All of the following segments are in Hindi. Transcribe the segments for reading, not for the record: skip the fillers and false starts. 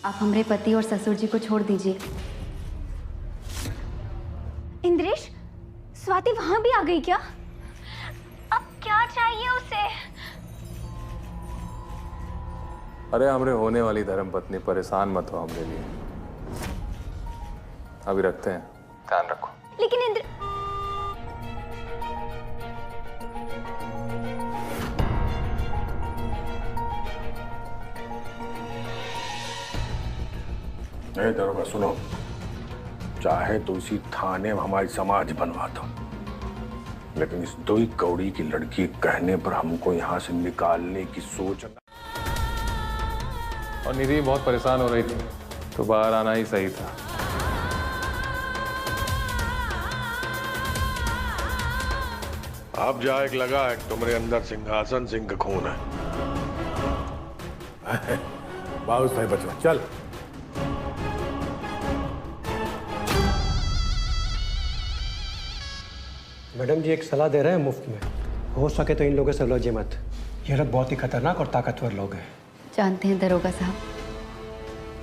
आप हमारे पति और ससुर जी को छोड़ दीजिए। इंद्रेश, स्वाति वहां भी आ गई क्या? अब क्या चाहिए उसे? अरे हमरे होने वाली धर्मपत्नी, परेशान मत हो हमरे लिए। अभी रखते हैं, ध्यान रखो। लेकिन इंद्र, दरोगा सुनो, चाहे तो इसी थाने में हमारी समाज बनवा दो, लेकिन इस 2 कौड़ी की लड़की कहने पर हमको यहाँ से निकालने की सोच। और निधि बहुत परेशान हो रही थी, तो बाहर आना ही सही था। अब जा एक लगा है, तुम्हारे अंदर सिंहासन सिंह का खून है। बहुत सही बचवा, चल। मैडम जी एक सलाह दे रहे हैं मुफ्त में, हो सके तो इन लोगों से लौजे मत। ये लोग बहुत ही खतरनाक और ताकतवर लोग हैं। जानते हैं दरोगा साहब,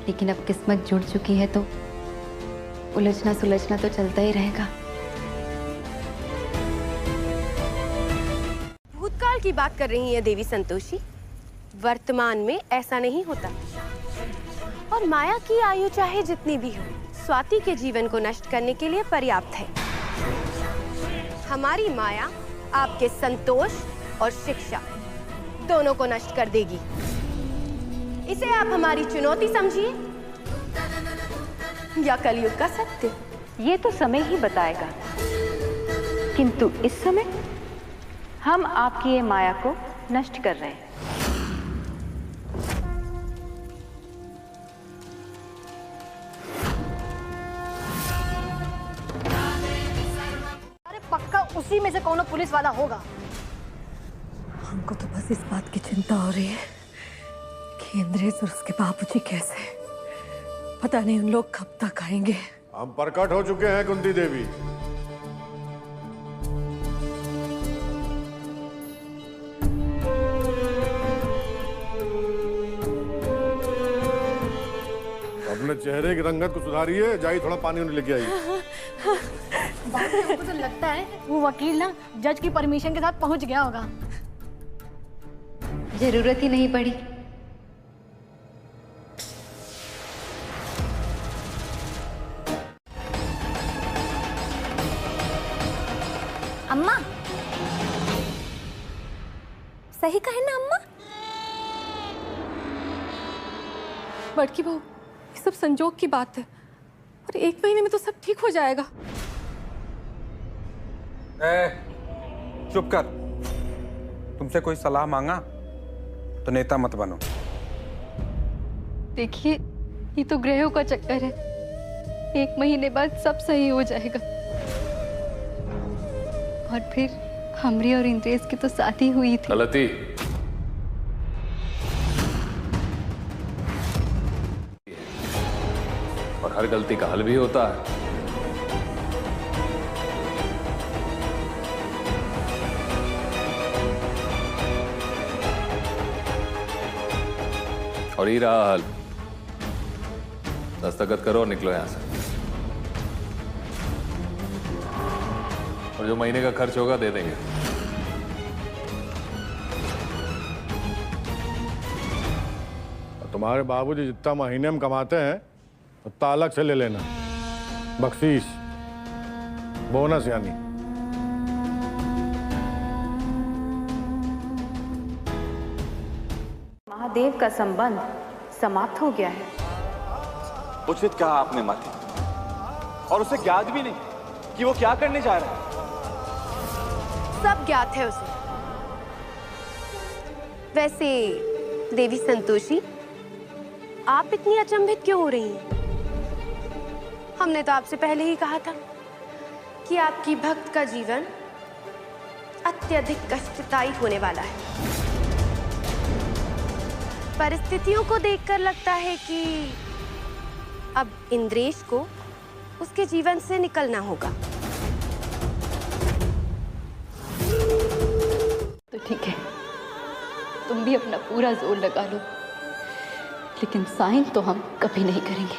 लेकिन अब किस्मत जुड़ चुकी है तो उलझना सुलझना तो चलता ही रहेगा। भूतकाल की बात कर रही हैं देवी संतोषी। वर्तमान में ऐसा नहीं होता, और माया की आयु चाहे जितनी भी हो, स्वाति के जीवन को नष्ट करने के लिए पर्याप्त है। हमारी माया आपके संतोष और शिक्षा दोनों को नष्ट कर देगी। इसे आप हमारी चुनौती समझिए या कलयुग का सत्य। ये तो समय ही बताएगा, किंतु इस समय हम आपकी ये माया को नष्ट कर रहे हैं। अरे पक्का उसी में से कौन पुलिस वाला होगा। हमको तो बस इस बात की चिंता हो रही है कि इंद्रेश और उसके बाबूजी कैसे, पता नहीं उन लोग कब तक आएंगे। हम प्रकट हो चुके हैं कुंती देवी। अपने चेहरे की रंगत को सुधारिए, जाइए थोड़ा पानी उन्हें लेके आइए। हमको तो लगता है वो वकील ना जज की परमिशन के साथ पहुंच गया होगा। जरूरत ही नहीं पड़ी। अम्मा, सही कहे ना अम्मा? बड़की बहू, ये सब संजोग की बात है और 1 महीने में तो सब ठीक हो जाएगा। चुप कर। तुमसे कोई सलाह मांगा तो नेता मत बनो। देखिए, ये तो ग्रहों का चक्कर है, 1 महीने बाद सब सही हो जाएगा। और फिर हमरी और इंद्रेश की तो शादी हुई थी। गलती और हर गलती का हल भी होता है। और ये रहा हल। दस्तखत करो और निकलो यहां से। और जो महीने का खर्च होगा दे देंगे। तुम्हारे बाबूजी जितना महीने में कमाते हैं उतना अलग से ले लेना, बख्शीश, बोनस यानी। महादेव का संबंध समाप्त हो गया है। उचित कहा आपने माते, और उसे ज्ञात भी नहीं कि वो क्या करने जा रहा है। सब ज्ञात है उसे। वैसे देवी संतोषी, आप इतनी अचंभित क्यों हो रही हैं? हमने तो आपसे पहले ही कहा था कि आपकी भक्त का जीवन अत्यधिक कष्टदायी होने वाला है। परिस्थितियों को देखकर लगता है कि अब इंद्रेश को उसके जीवन से निकलना होगा। तो ठीक है, तुम भी अपना पूरा जोर लगा लो, लेकिन साइन तो हम कभी नहीं करेंगे,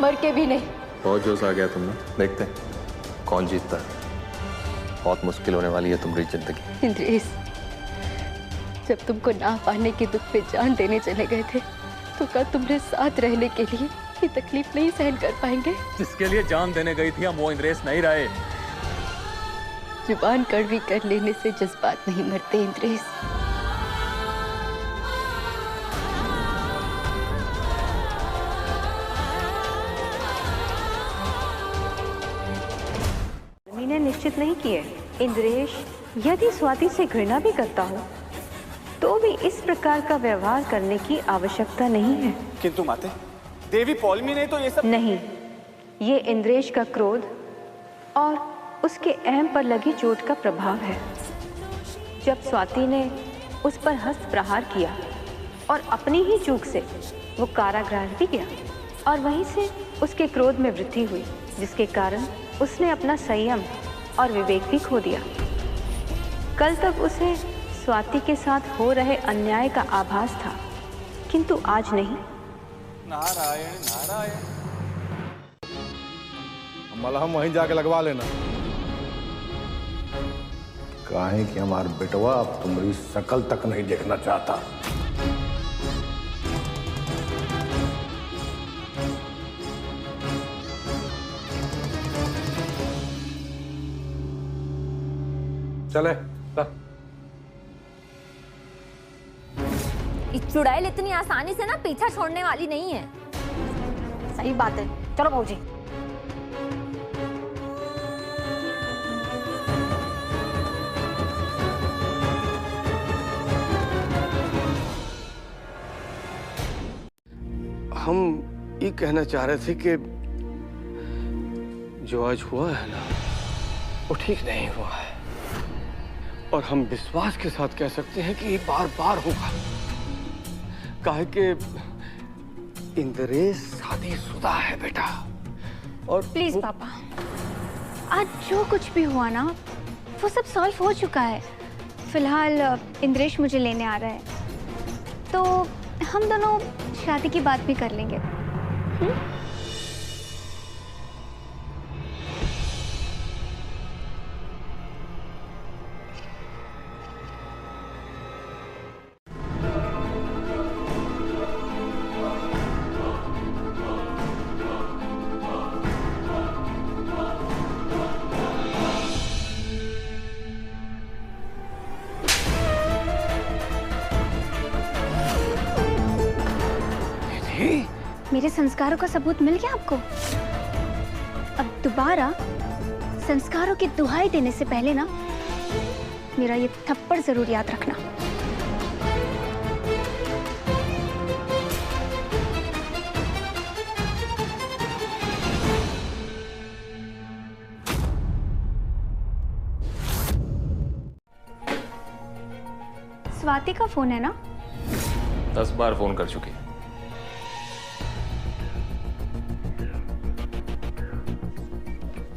मर के भी नहीं। बहुत जोश आ गया तुमने, देखते हैं कौन जीतता है। बहुत मुश्किल होने वाली है तुम्हारी जिंदगी। इंद्रेश, जब तुमको ना पाने के दुख पे जान देने चले गए थे तो क्या तुम्हारे साथ रहने के लिए ये तकलीफ नहीं सहन कर पाएंगे? जिसके लिए जान देने गई थी हम वो इंद्रेश नहीं रहे। जुबान कड़वी कर लेने से जज्बात नहीं मरते इंद्रेश। मैंने निश्चित नहीं किए। इंद्रेश यदि स्वाति से घृणा भी करता हो तो भी इस प्रकार का व्यवहार करने की आवश्यकता नहीं है। किंतु माते, देवी पौलमी ने तो ये सब नहीं, ये इंद्रेश का क्रोध और उसके अहम पर लगी चोट का प्रभाव है। जब स्वाति ने उस पर हस्त प्रहार किया और अपनी ही चूक से वो कारागृह भी गया और वहीं से उसके क्रोध में वृद्धि हुई, जिसके कारण उसने अपना संयम और विवेक भी खो दिया। कल तक उसे स्वाति के साथ हो रहे अन्याय का आभास था, किंतु आज नहीं। नारायण नारायण। मलहम वहीं जाके लगवा लेना। काहे कि हमार बेटवा अब तुम्हारी शकल तक नहीं देखना चाहता। चले इस चुड़ैल इतनी आसानी से ना पीछा छोड़ने वाली नहीं है। सही बात है, चलो भाऊजी। हम ये कहना चाह रहे थे कि जो आज हुआ है ना, वो ठीक नहीं हुआ है, और हम विश्वास के साथ कह सकते हैं कि ये बार बार होगा। काहे कि इंद्रेश शादीशुदा है बेटा। और प्लीज पापा, आज जो कुछ भी हुआ ना वो सब सॉल्व हो चुका है। फिलहाल इंद्रेश मुझे लेने आ रहा है तो हम दोनों शादी की बात भी कर लेंगे। मेरे संस्कारों का सबूत मिल गया आपको? अब दोबारा संस्कारों की दुहाई देने से पहले ना मेरा ये थप्पड़ जरूर याद रखना। स्वाति का फोन है ना? 10 बार फोन कर चुकी।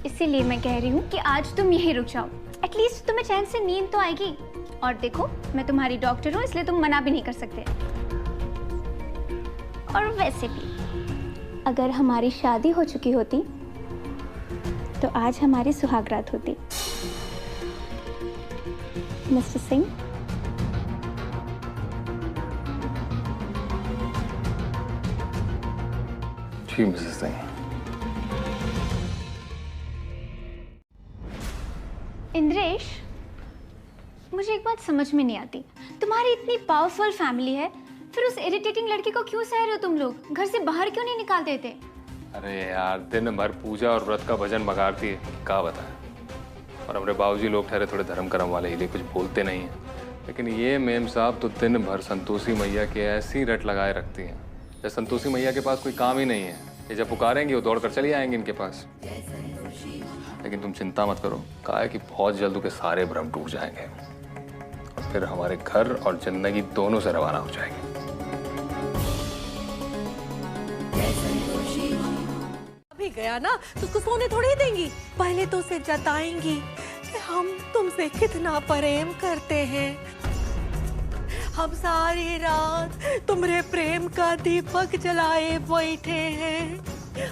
इसीलिए मैं कह रही हूँ कि आज तुम यहीं रुक जाओ, एटलीस्ट तुम्हें चैन से नींद तो आएगी। और देखो, मैं तुम्हारी डॉक्टर हूँ, इसलिए तुम मना भी नहीं कर सकते। और वैसे भी अगर हमारी शादी हो चुकी होती तो आज हमारी सुहागरात होती। मिस्टर सिंह, जी मिसेस सिंह। इंद्रेश, मुझे एक बात समझ में नहीं आती। तुम्हारी इतनी पावरफुल फैमिली है, फिर उस इरिटेटिंग लड़की को क्यों सह रहे हो तुम लोग? घर से बाहर क्यों नहीं निकाल देते? अरे यार, दिन भर पूजा और व्रत का भजन बगाड़ती है, क्या बताएं। और हमारे बाबूजी लोग ठहरे थोड़े धर्म कर्म वाले, इसलिए कुछ बोलते नहीं हैं। लेकिन ये मेम साहब तो दिन भर संतोषी मैया की ऐसी रट लगाए रखती हैं जैसे संतोषी मैया के पास कोई काम ही नहीं है। ये जब पुकारेंगे वो दौड़ कर चली आएंगे इनके पास। लेकिन तुम चिंता मत करो, कहा है कि बहुत जल्द के सारे भ्रम टूट जाएंगे और फिर हमारे घर और जिंदगी दोनों से रवाना हो जाएंगे। अभी गया ना तो उसको सोने थोड़ी देंगी, पहले तो उसे जताएंगी कि हम तुमसे कितना प्रेम करते हैं। हम सारी रात तुम्हारे प्रेम का दीपक जलाए बैठे हैं।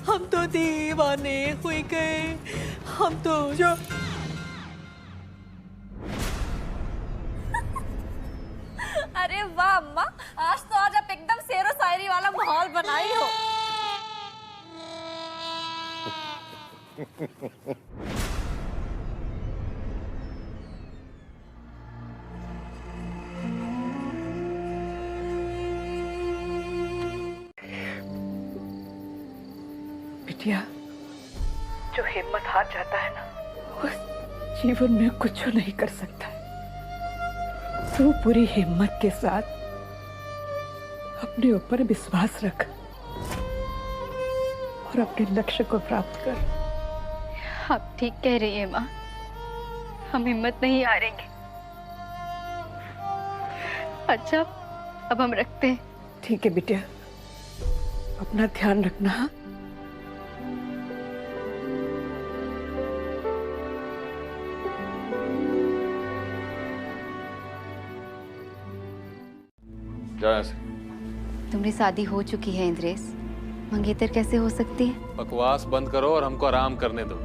हम तो दीवाने हुए गए, हम तो जो अरे वाह अम्मा, आज तो आज आप एकदम शेरो शायरी वाला माहौल बनाई हो। बिटिया, जो हिम्मत हार जाता है ना, वो जीवन में कुछ नहीं कर सकता है। तो पूरी हिम्मत के साथ अपने ऊपर विश्वास रख और अपने लक्ष्य को प्राप्त कर। आप ठीक कह रही हैं माँ, हम हिम्मत नहीं हारेंगे। अच्छा, अब हम रखते हैं। ठीक है बिटिया, अपना ध्यान रखना। हाँ, तुम्हारी शादी हो चुकी है इंद्रेश, मंगेतर कैसे हो सकती है? बकवास बंद करो और हमको आराम करने दो।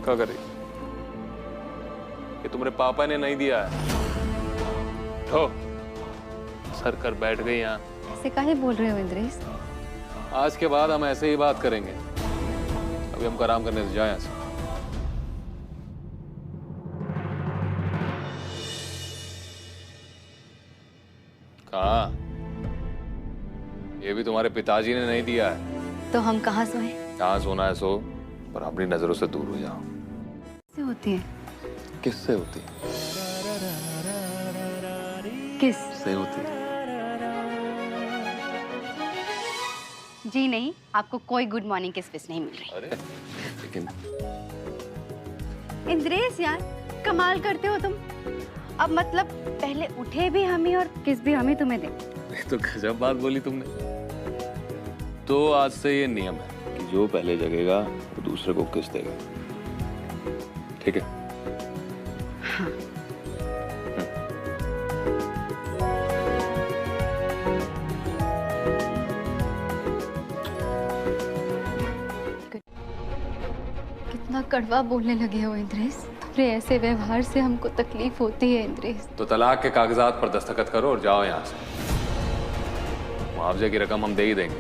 क्या करे? ये तुम्हारे पापा ने नहीं दिया है। तो सर कर बैठ गई यहाँ। ऐसे काहे बोल रहे हो इंद्रेश? आज के बाद हम ऐसे ही बात करेंगे। अभी हमको आराम करने दो, जाओ यहाँ से। हाँ, ये भी तुम्हारे पिताजी ने नहीं दिया है। तो हम कहाँ सोए? कहाँ सोना है सो, पर अपनी नजरों से दूर हो जाओ। किससे होती है? किससे होती है? किससे होती है? जी नहीं, आपको कोई गुड मॉर्निंग किस विश नहीं मिल रही। अरे लेकिन इंद्रेश यार, कमाल करते हो तुम। अब मतलब पहले उठे भी हम ही और किस भी हम ही तुम्हें दे। तो गजब बात बोली तुमने। तो आज से ये नियम है कि जो पहले जगेगा वो दूसरे को किस देगा। ठीक है? हाँ। कितना कड़वा बोलने लगे हो इंद्रेश। तुम्हारे ऐसे व्यवहार से हमको तकलीफ होती है इंद्रेश। तो तलाक के कागजात पर दस्तखत करो और जाओ यहाँ से। मुआवजे की रकम हम दे ही देंगे।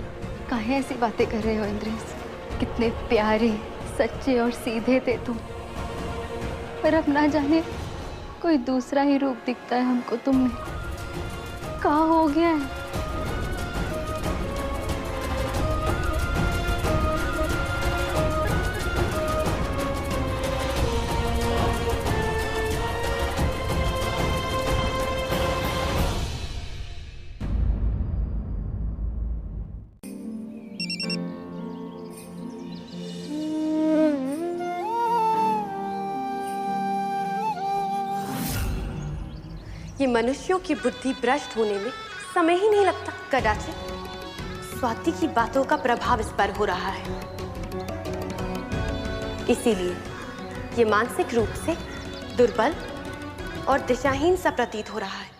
काहे ऐसी बातें कर रहे हो इंद्रेश? कितने प्यारे, सच्चे और सीधे थे तुम, पर अब ना जाने कोई दूसरा ही रूप दिखता है हमको तुम में। क्या हो गया है? ये मनुष्यों की बुद्धि भ्रष्ट होने में समय ही नहीं लगता। कदाचित स्वाति की बातों का प्रभाव इस पर हो रहा है, इसीलिए ये मानसिक रूप से दुर्बल और दिशाहीन सा प्रतीत हो रहा है।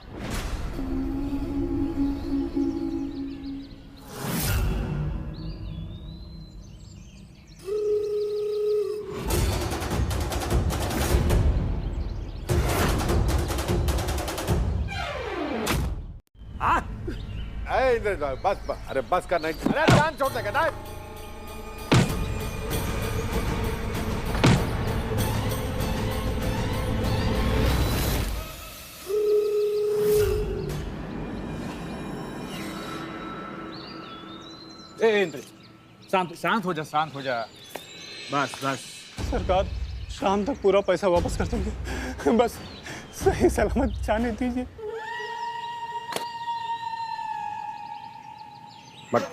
बस बस, अरे बस कर, नहीं, अरे जान छोड़ देगा ना। इंद्र, शांत हो जा, शांत हो जा। बस बस। सरकार, शाम तक पूरा पैसा वापस कर देंगे, बस सही सलामत जाने दीजिए। अरे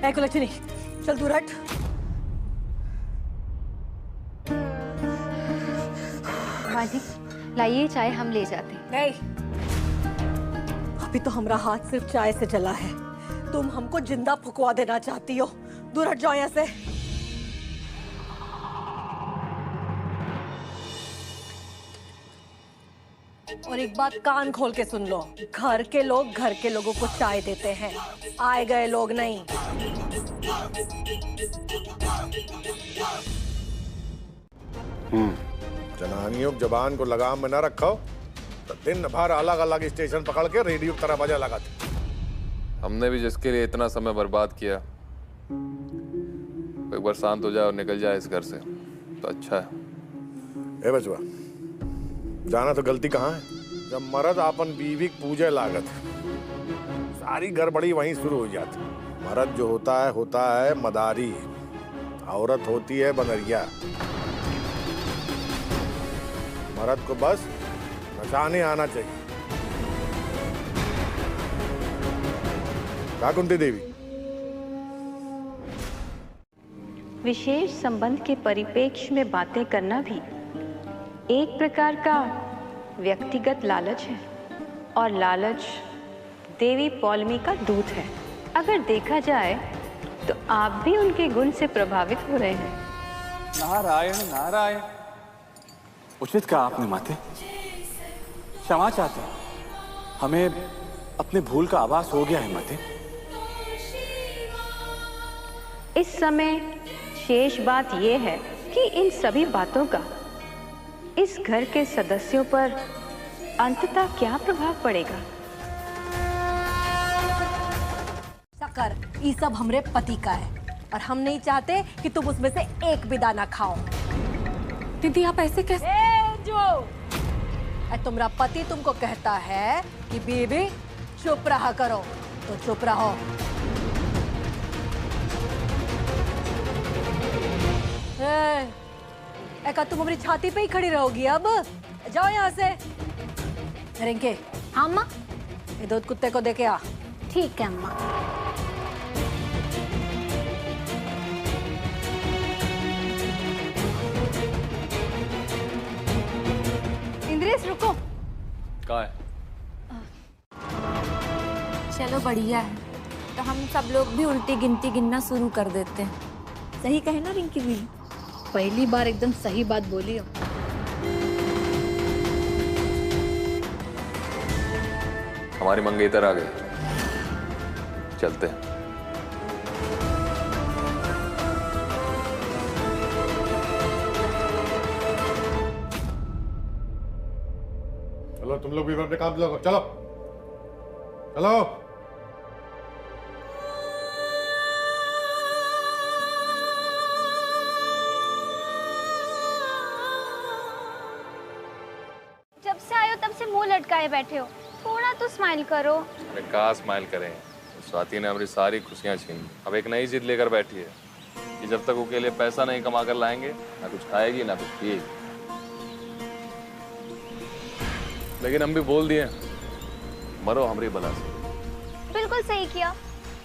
ऐको लक्ष्मी, चल दूर हट। माँ जी, लाइए चाय, हम ले जाते। नहीं, अभी तो हमारा हाथ सिर्फ चाय से जला है। तुम हमको जिंदा फुकवा देना चाहती हो। दूर हट जाओ यहाँ से। और एक बात कान खोल के सुन लो, घर के लोग घर के लोगों को चाय देते हैं, आए गए लोग नहीं। जनानियों की जबान को लगाम में न रखो तो दिन भर अलग अलग स्टेशन पकड़ के रेडियो की तरह बजा लगाते। हमने भी जिसके लिए इतना समय बर्बाद किया, एक बार शांत हो जाए और निकल जाए इस घर से तो अच्छा है। ए बचवा, जाना तो गलती कहाँ है? जब मर्द अपन बीवी की पूजे लागत, सारी गड़बड़ी वहीं शुरू हो जाती। मर्द जो होता है मदारी, औरत होती है बनरिया। मर्द को बस नचाने आना चाहिए। क्या कुंती देवी? विशेष संबंध के परिप्रेक्ष्य में बातें करना भी एक प्रकार का व्यक्तिगत लालच है, और लालच देवी पौलमी का दूत है। अगर देखा जाए तो आप भी उनके गुण से प्रभावित हो रहे हैं। नारायण नारायण। उचित कहा आपने माते। क्षमा चाहते हैं, हमें अपने भूल का आभास हो गया है माते। इस समय शेष बात यह है कि इन सभी बातों का इस घर के सदस्यों पर अंततः क्या प्रभाव पड़ेगा। शक्कर, ये सब हमरे पति का है और हम नहीं चाहते कि तुम उसमें से एक भी दाना खाओ। दीदी आप ऐसे कैसे? तुम्हारा पति तुमको कहता है कि बीबी चुप रहा करो तो चुप रहो। एका तुम हमारी छाती पे ही खड़ी रहोगी? अब जाओ यहाँ से। रिंके। हाँ अम्मा। ये दूध कुत्ते को दे के आ। ठीक है अम्मा। इंद्रेश रुको। कहाँ है? चलो बढ़िया है, तो हम सब लोग भी उल्टी गिनती गिनना शुरू कर देते हैं। सही कहे ना रिंकी भी? पहली बार एकदम सही बात बोली हो। हमारी मंगेतर आ गई, चलते हैं। चलो तुम लोग भी अपने काम लगो। चलो चलो। जब से आए हो तब से मुंह लटकाए बैठे हो, थोड़ा तो स्माइल करो। अरे कहाँ स्माइल करें, स्वाति ने हमारी सारी खुशियाँ छीन ली। अब एक नई जिद लेकर बैठी है कि जब तक उसके लिए पैसा नहीं कमा कर लाएंगे, ना कुछ खाएगी ना कुछ पिएगी। लेकिन हम भी बोल दिए, मरो हमारी बला से। बिल्कुल सही किया।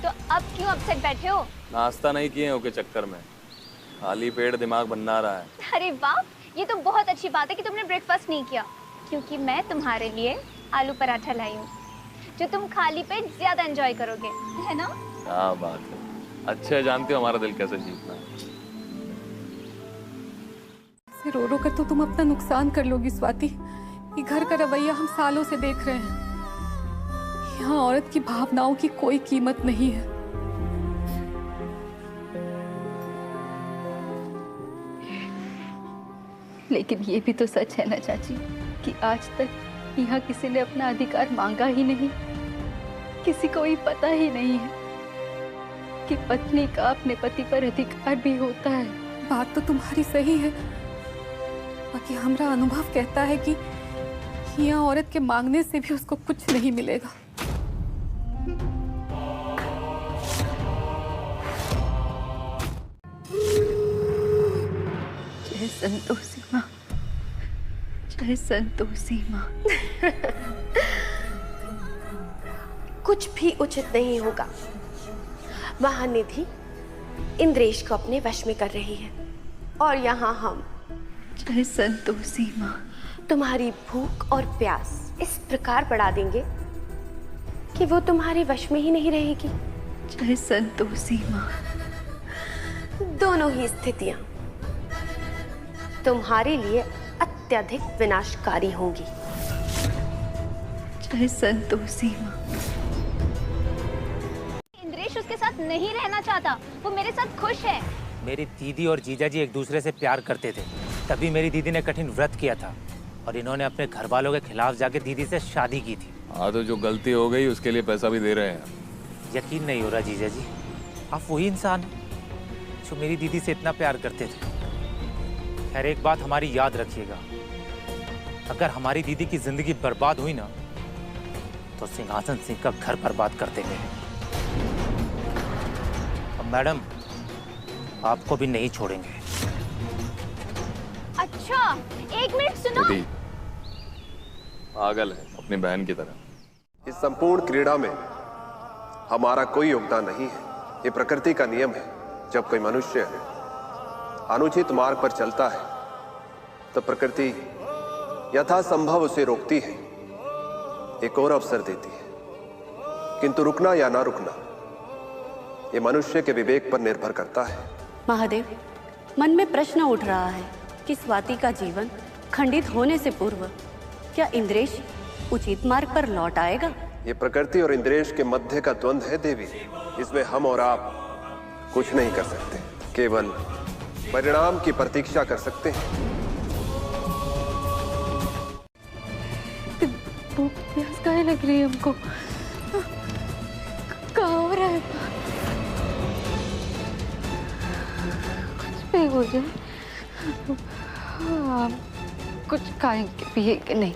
तो अब क्यों अपसेट बैठे हो? नाश्ता नहीं किए उसके चक्कर में, खाली पेट दिमाग बना रहा है। अरे वाह, ये तो बहुत अच्छी बात है कि तुमने ब्रेकफास्ट नहीं किया, क्योंकि मैं तुम्हारे लिए आलू पराठा लाई हूँ जो तुम खाली पेट ज्यादा एंजॉय करोगे, है ना? क्या बात है, अच्छे जानते हो हमारा दिल कैसे जीतना है। रो रो कर तो तुम अपना नुकसान कर लोगी स्वाति। ये घर का रवैया हम सालों से देख रहे हैं। यहाँ औरत की भावनाओं की कोई कीमत नहीं है। लेकिन ये भी तो सच है ना चाची कि आज तक यहाँ किसी ने अपना अधिकार मांगा ही नहीं। किसी को ही पता ही नहीं है कि पत्नी का अपने पति पर अधिकार भी होता है। बात तो तुम्हारी सही है, बाकी हमारा अनुभव कहता है कि यहाँ औरत के मांगने से भी उसको कुछ नहीं मिलेगा। जय संतोषी माँ, जय संतोषी माँ। कुछ भी उचित नहीं होगा। महानिधि इंद्रेश को अपने वश में कर रही है और यहाँ हम। जय संतोषी माँ। तुम्हारी भूख और प्यास इस प्रकार बढ़ा देंगे कि वो तुम्हारे वश में ही नहीं रहेगी। जय संतोषी माँ। दोनों ही स्थितियां तुम्हारे लिए अत्यधिक विनाशकारी होंगी। जय संतोषी माँ। इंद्रेश उसके साथ नहीं रहना चाहता, वो मेरे साथ खुश है। मेरी दीदी और जीजाजी एक दूसरे से प्यार करते थे, तभी मेरी दीदी ने कठिन व्रत किया था और इन्होंने अपने घर वालों के खिलाफ जाके दीदी से शादी की थी। हाँ, तो जो गलती हो गई उसके लिए पैसा भी दे रहे हैं। यकीन नहीं हो रहा जीजाजी, आप वही इंसान हैं जो मेरी दीदी से इतना प्यार करते थे। खैर, एक बात हमारी याद रखिएगा, अगर हमारी दीदी की जिंदगी बर्बाद हुई ना तो सिंहासन सिंह का घर बर्बाद कर देंगे। अब मैडम, आपको भी नहीं छोड़ेंगे। अच्छा, एक मिनट सुनो। पागल है अपनी बहन की तरह। इस संपूर्ण क्रीड़ा में हमारा कोई योगदान नहीं है। ये प्रकृति का नियम है। जब कोई मनुष्य अनुचित मार्ग पर चलता है तो प्रकृति यथासंभव उसे रोकती है, एक और अवसर देती है। किंतु रुकना या ना रुकना ये मनुष्य के विवेक पर निर्भर करता है। महादेव, मन में प्रश्न उठ रहा है कि स्वाति का जीवन खंडित होने से पूर्व क्या इंद्रेश उचित मार्ग पर लौट आएगा? ये प्रकृति और इंद्रेश के मध्य का द्वंद्व है देवी। इसमें हम और आप कुछ नहीं कर सकते, केवल परिणाम की प्रतीक्षा कर सकते हैं। भूख प्यास काहे लग रही है हमको? क्या हो रहा है? कुछ भी हो जाए, हाँ, कुछ खाएंगे पिएंगे नहीं।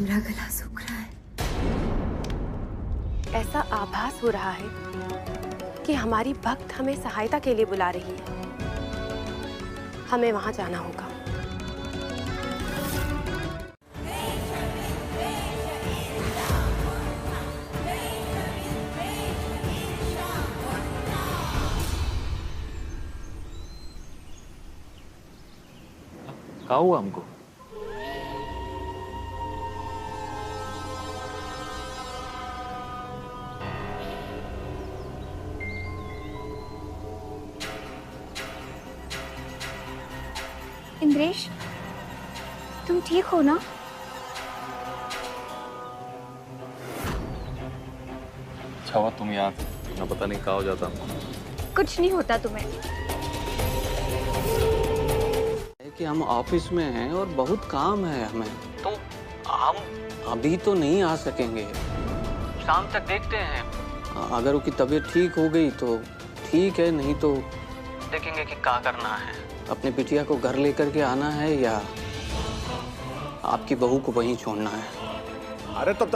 मेरा गला सूख रहा है। ऐसा आभास हो रहा है कि हमारी भक्त हमें सहायता के लिए बुला रही है। हमें वहां जाना होगा। क्या हुआ हमको? इंद्रेश, तुम ठीक हो ना? अच्छा हुआ तुम यहाँ थे, ना पता नहीं क्या हो जाता हमको। कुछ नहीं होता तुम्हें। कि हम ऑफिस में हैं और बहुत काम है हमें, तो हम अभी तो नहीं आ सकेंगे। शाम तक देखते हैं। अगर उसकी तबीयत ठीक हो गई तो ठीक है, नहीं तो देखेंगे कि क्या करना है। अपने बिटिया को घर लेकर के आना है या आपकी बहू को वहीं छोड़ना है? अरे तब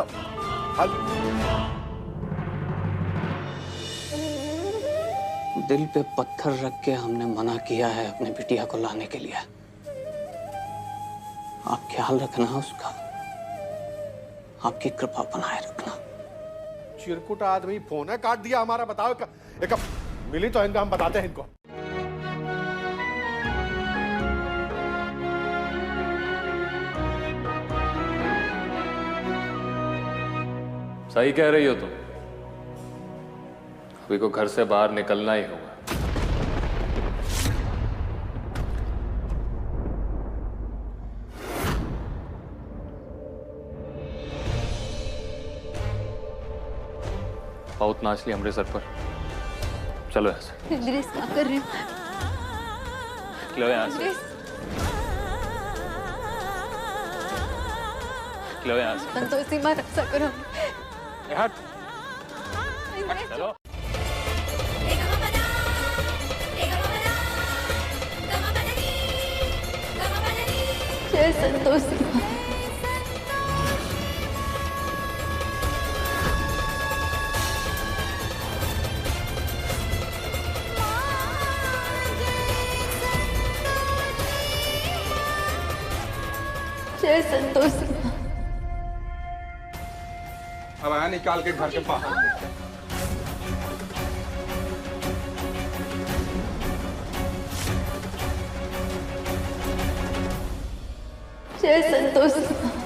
दिल पे पत्थर रख के हमने मना किया है अपने बिटिया को लाने के लिए। आप ख्याल रखना उसका, आपकी कृपा बनाए रखना। चिरकुट आदमी फोन है काट दिया हमारा। बताओ एक मिली तो इनका हम बताते हैं इनको। सही कह रही हो तुम, अभी को घर से बाहर निकलना ही होगा। बहुत नाच ली हमरे सर पर। चलो यहाँ से। इंद्रेश क्या कर रहे हो? लो यहाँ से। लो यहाँ से। संतोषी माँ रक्षा करो। हट। चलो। जय संतोषी माँ। जय संतोषी माँ। अब आया निकाल के घर के बाहर। जय संतोषी।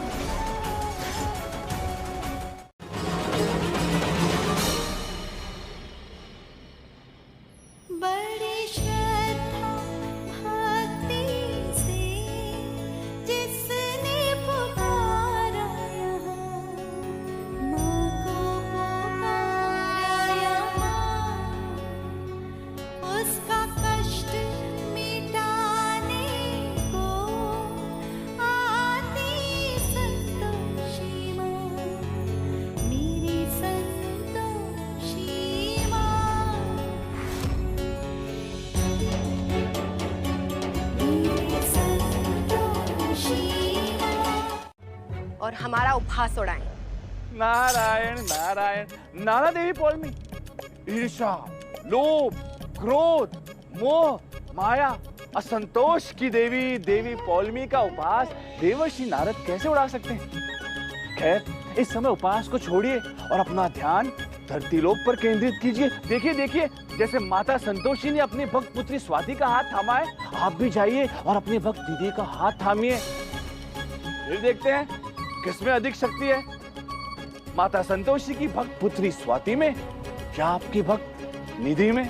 और हमारा उपहास उड़ाएं। नारायण नारायण। नाना देवी पौलमी, ईर्ष्या, लोभ, क्रोध, मोह, माया, असंतोष की देवी देवी पौलमी का उपहास देवर्षि नारद कैसे उड़ा सकते हैं? खैर, इस समय उपहास को छोड़िए और अपना ध्यान धरती लोक पर केंद्रित कीजिए। देखिए देखिए, जैसे माता संतोषी ने अपनी भक्त पुत्री स्वाति का हाथ थामा है, आप भी जाइए और अपने भक्त दीदी का हाथ थामिए। फिर देखते हैं किसमें अधिक शक्ति है, माता संतोषी की भक्त पुत्री स्वाति में या आपकी भक्त निधि में।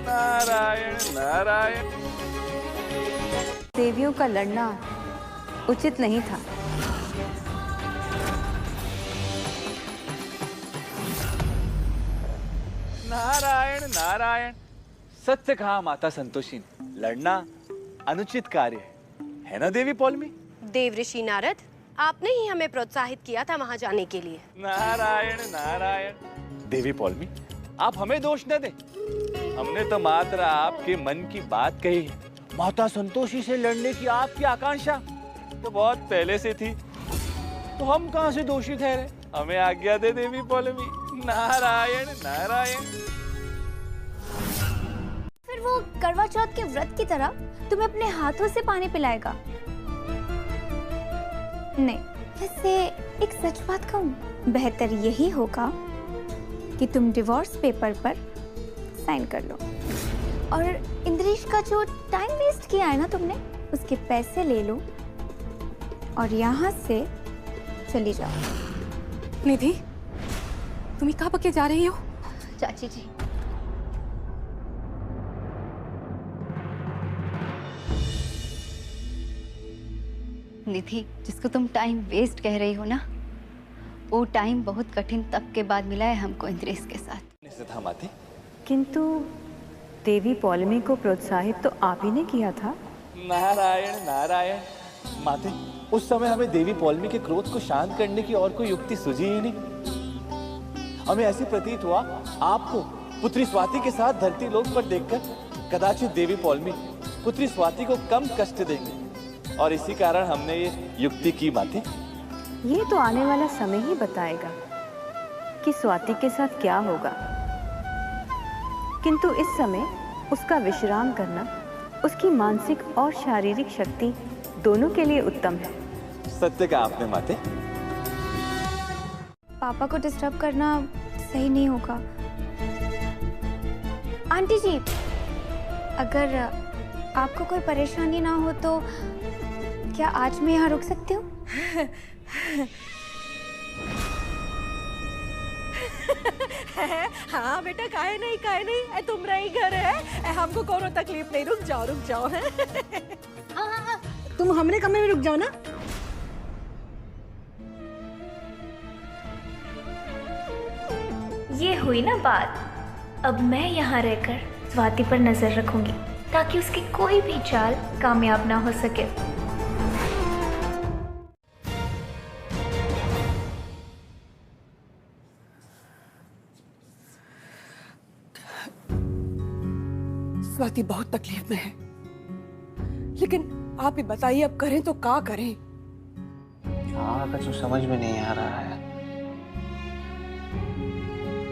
नारायण नारायण। देवियों का लड़ना उचित नहीं था। नारायण नारायण। सत्य कहा माता संतोषी ने, लड़ना अनुचित कार्य है ना देवी पौलमी? देवऋषि नारद, आपने ही हमें प्रोत्साहित किया था वहां जाने के लिए। नारायण नारायण। देवी पौलमी, आप हमें दोष न दें, हमने तो मात्र आपके मन की बात कही है। माता संतोषी से लड़ने की आपकी आकांक्षा तो बहुत पहले से थी, तो हम कहां से दोषी ठहरे? हमें आज्ञा दे देवी पौलमी। नारायण नारायण। फिर वो करवा चौथ के व्रत की तरह तुम्हें अपने हाथों से पानी पिलाएगा? नहीं, वैसे एक सच बात कहूं, बेहतर यही होगा कि तुम डिवोर्स पेपर पर साइन कर लो और इंद्रेश का जो टाइम वेस्ट किया है ना तुमने, उसके पैसे ले लो और यहाँ से चली जाओ। निधि, तुम कहाँ पक्के जा रही हो? चाची जी, निधि, जिसको तुम टाइम वेस्ट कह रही हो ना, वो टाइम बहुत कठिन तप के बाद मिला है हमको इंद्रेश के साथ। माते, किंतु देवी पौलमी को प्रोत्साहित तो आप ही ने किया था। नारायण नारायण। माते, उस समय हमें देवी पौलमी के क्रोध को शांत करने की और कोई युक्ति सूझी ही नहीं। हमें ऐसी प्रतीत हुआ आपको पुत्री स्वाति के साथ धरती लोक पर देखकर कदाचित देवी पौलमी पुत्री स्वाति को कम कष्ट देंगे, और इसी कारण हमने ये युक्ति की। माते, ये तो आने वाला समय ही बताएगा कि स्वाति के साथ क्या होगा, किंतु इस समय उसका विश्राम करना उसकी मानसिक और शारीरिक शक्ति दोनों के लिए उत्तम है। सत्य कहा आपने माते। पापा को डिस्टर्ब करना सही नहीं होगा। आंटी जी, अगर आपको कोई परेशानी ना हो तो क्या आज मैं यहाँ रुक सकती हूँ? हाँ बेटा, काहे नहीं, तुम्हारा ही घर है, हमको कोनो तकलीफ नहीं। रुक जाओ है। हाँ, तुम हमरे कमरे में रुक जाओ ना। ये हुई ना बात। अब मैं यहाँ रहकर स्वाति पर नजर रखूंगी ताकि उसकी कोई भी चाल कामयाब ना हो सके। स्वाति बहुत तकलीफ में है, लेकिन आप ही बताइए अब करें तो क्या करें? क्या कुछ समझ में नहीं आ रहा है।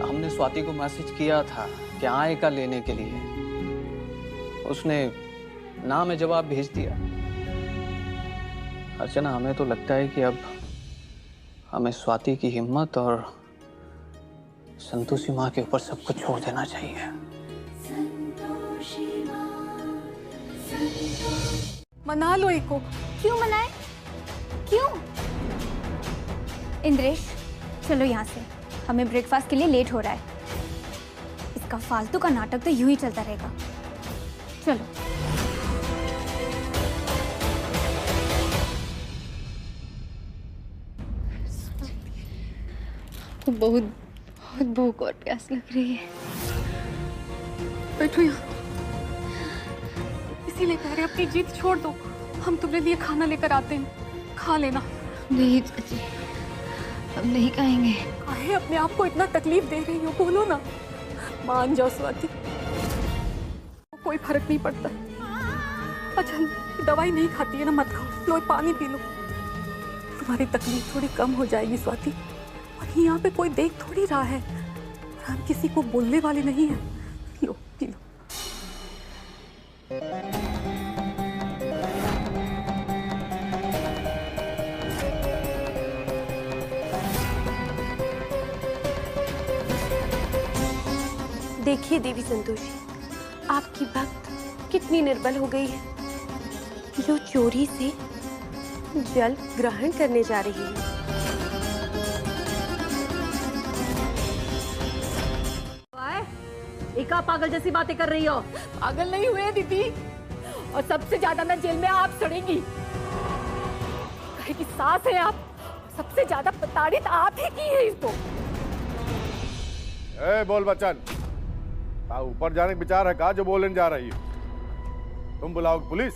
हमने स्वाति को मैसेज किया था कि आएगा लेने के लिए, उसने ना में जवाब भेज दिया। अर्चना, हमें तो लगता है कि अब हमें स्वाति की हिम्मत और संतोषी माँ के ऊपर सब कुछ छोड़ देना चाहिए। मना लो इको। क्यों मनाए? क्यों? इंद्रेश, चलो यहाँ से, हमें ब्रेकफास्ट के लिए लेट हो रहा है। इसका फालतू का नाटक तो यूं ही चलता रहेगा। चलो। बहुत बहुत भूख और प्यास लग रही है। बैठो यहाँ। इसीलिए कह रहे अपनी जीत छोड़ दो, हम तुम्हारे लिए खाना लेकर आते हैं, खा लेना। नहीं चाची, हम नहीं खाएंगे। काहे अपने आप को इतना तकलीफ दे रही हो, बोलो ना। मान जाओ स्वाति, कोई फर्क नहीं पड़ता। अच्छा दवाई नहीं खाती है ना, मत खाओ, लो पानी पी लो, तुम्हारी तकलीफ थोड़ी कम हो जाएगी स्वाति। और यहाँ पे कोई देख थोड़ी रहा है, और हम किसी को बोलने वाले नहीं है। लो पी लो। देखिए देवी संतोषी, आपकी भक्त कितनी निर्बल हो गई है, जो चोरी से जल ग्रहण करने जा रही है। एका पागल जैसी बातें कर रही हो। पागल नहीं हुए दीदी, और सबसे ज्यादा ना जेल में आप सड़ेंगी। कहे की सास है आप, सबसे ज्यादा प्रताड़ित आप ही की है इसको। बोल बच्चन, ऊपर जाने का विचार है का जो बोलने जा रही हो? तुम बुलाओ पुलिस,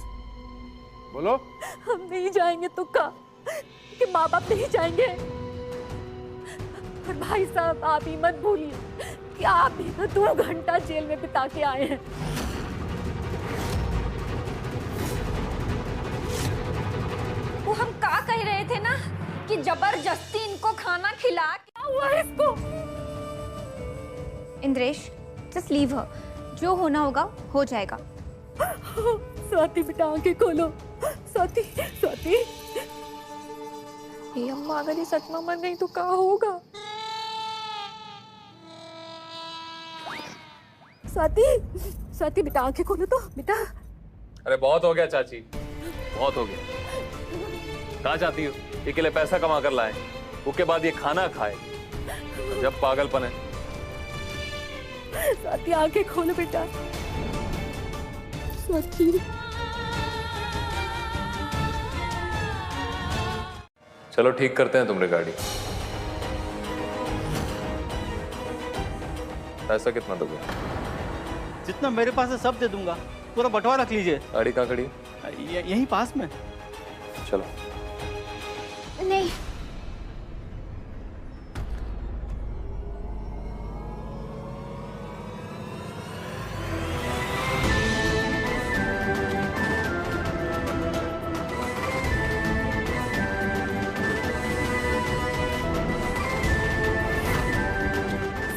बोलो। हम नहीं जाएंगे तो का, कि माँ बाप नहीं जाएंगे। और भाई साहब आप ही मत भूलिए कि आप भी ना 2 घंटा जेल में बिता के आए हैं। वो हम का कह रहे थे ना कि जबरदस्ती इनको खाना खिला। क्या हुआ है इसको? इंद्रेश, जस्ट लीव हर, जो होना होगा हो जाएगा। स्वाति बेटा आंखें खोलो। स्वाति, स्वाति। ये अम्मा अगर ये सच में मर गई तो क्या होगा? स्वाति, स्वाति बेटा आंखें खोलो तो बेटा। अरे बहुत हो गया चाची, बहुत हो गया। कहाँ जाती हो? ये के लिए पैसा कमा कर लाए, उसके बाद ये खाना खाए, जब पागलपन है। स्वाति आंखें खोलो बेटा। स्वाति। चलो ठीक करते हैं तुम्हारी गाड़ी। पैसा कितना दोगे? जितना मेरे पास है सब दे दूंगा, पूरा बंटवारा रख लीजिए। गाड़ी कहाँ खड़ी? यहीं पास में। चलो। नहीं,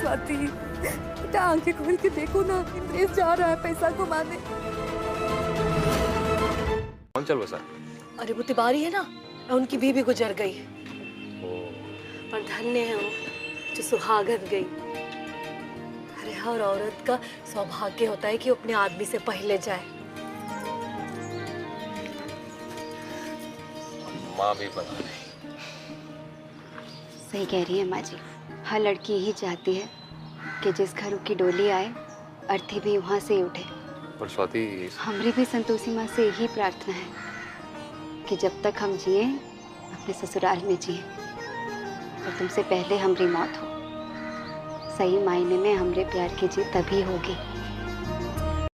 स्वाति बेटा आंखें खोल के देखो ना, इंद्रेश जा रहा है पैसा कमाने। कौन चल बसा? अरे वो तिवारी है ना, उनकी बीवी गुजर गई, पर धन्य है वो जो सुहागन गई। अरे हर औरत का सौभाग्य होता है कि वो अपने आदमी से पहले जाए। माँ भी बता रही। सही कह रही है माँ जी, हर लड़की यही चाहती है कि जिस घर की डोली आए अर्थी भी वहाँ से ही उठे। पर स्वाति, हमारी भी संतोषी माँ से यही प्रार्थना है कि जब तक हम जिए अपने ससुराल में जिए, और तुमसे पहले हमारी मौत हो। सही मायने में हमारे प्यार की जीत तभी होगी